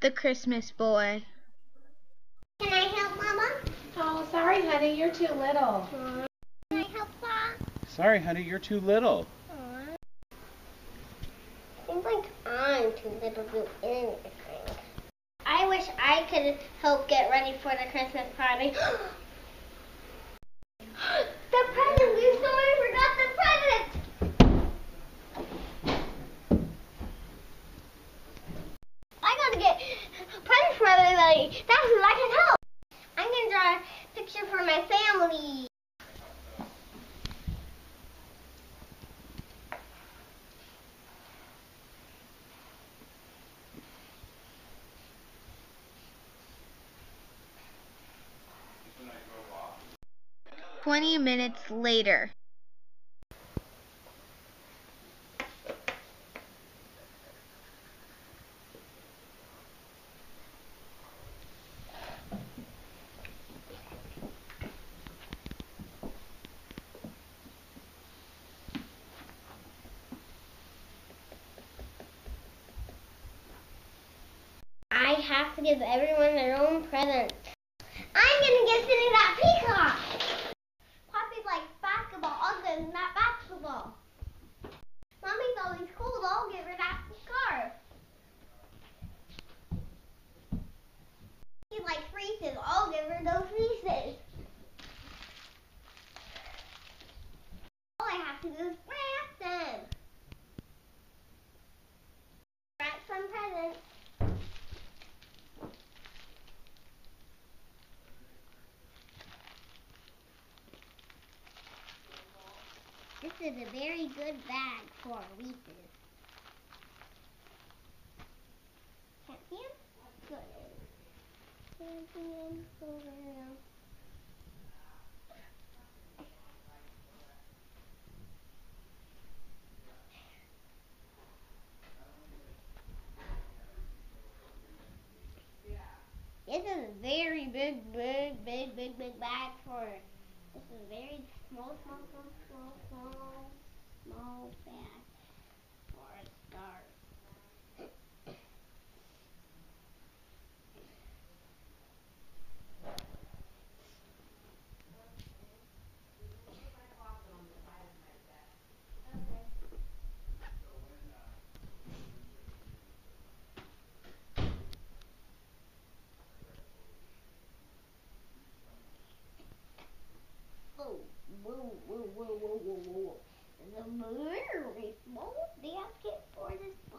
the Christmas boy. Can I help, Mama? Oh, sorry, honey, you're too little. Can I help, Pa? Sorry, honey, you're too little. Seems like I'm too little to do anything. I wish I could help get ready for the Christmas party. The present! We totally forgot the present! I gotta get presents for everybody. That's what I can help. I'm gonna draw a picture for my family. "20 minutes later. I have to give everyone their own present. I'm gonna get Cindy that peacock. Poppy likes basketball. I'll give him that basketball. Mommy's always cold. I'll give her that scarf. She likes fleeces. I'll give her those fleeces. All I have to do is wrap them. Wrap some presents. This is a very good bag for Reese's. Can't see him? Good. Can't see him. Over now. This is a very big bag for. This is a very small bag for a start. Whoa. There's a very small basket for this ball.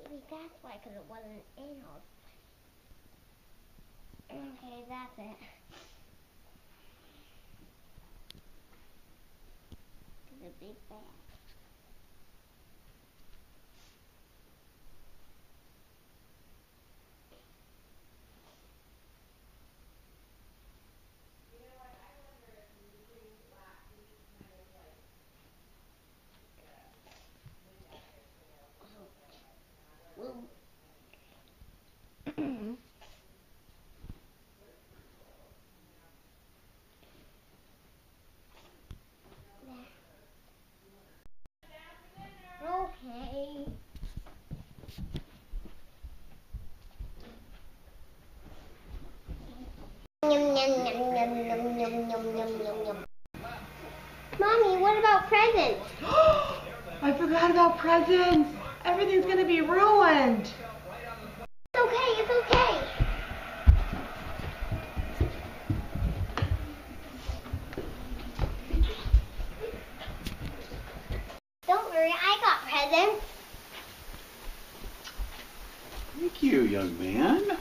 Maybe that's why, because it wasn't anal. Okay, that's it. It's a big bag. Okay. Yum. Mommy, what about presents? I forgot about presents. Everything's gonna be ruined. It's okay. Don't worry, I got presents. Thank you, young man.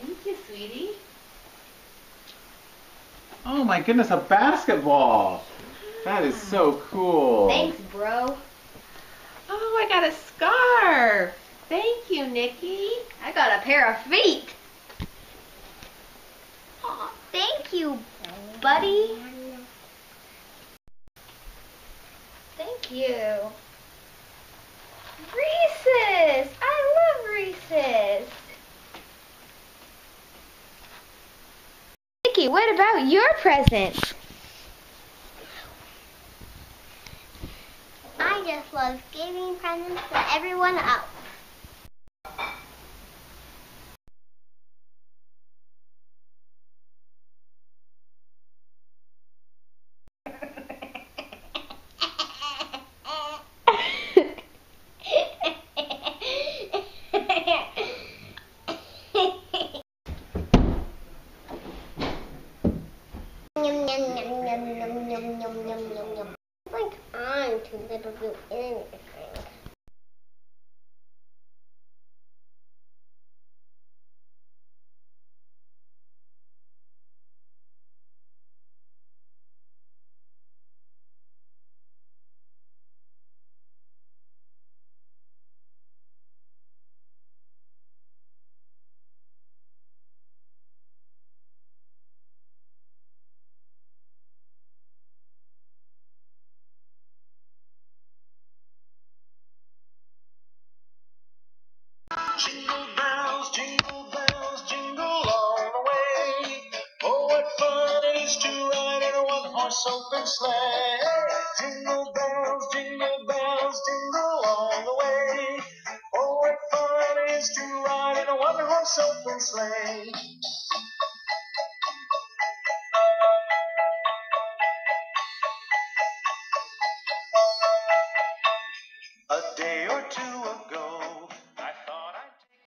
Thank you, sweetie. Oh my goodness, a basketball. That is so cool. Thanks, bro. Oh, I got a scarf. Thank you, Nikki. I got a pair of feet. Aw, you, buddy. Thank you. Reese's! I love Reese's! Nikki, what about your present? I just love giving presents to everyone else. Like I'm too little to do anything. Jingle bells, jingle all the way. Oh, what fun it is to ride in a one-horse open sleigh. Jingle bells, jingle all the way. Oh, what fun it is to ride in a one-horse open sleigh.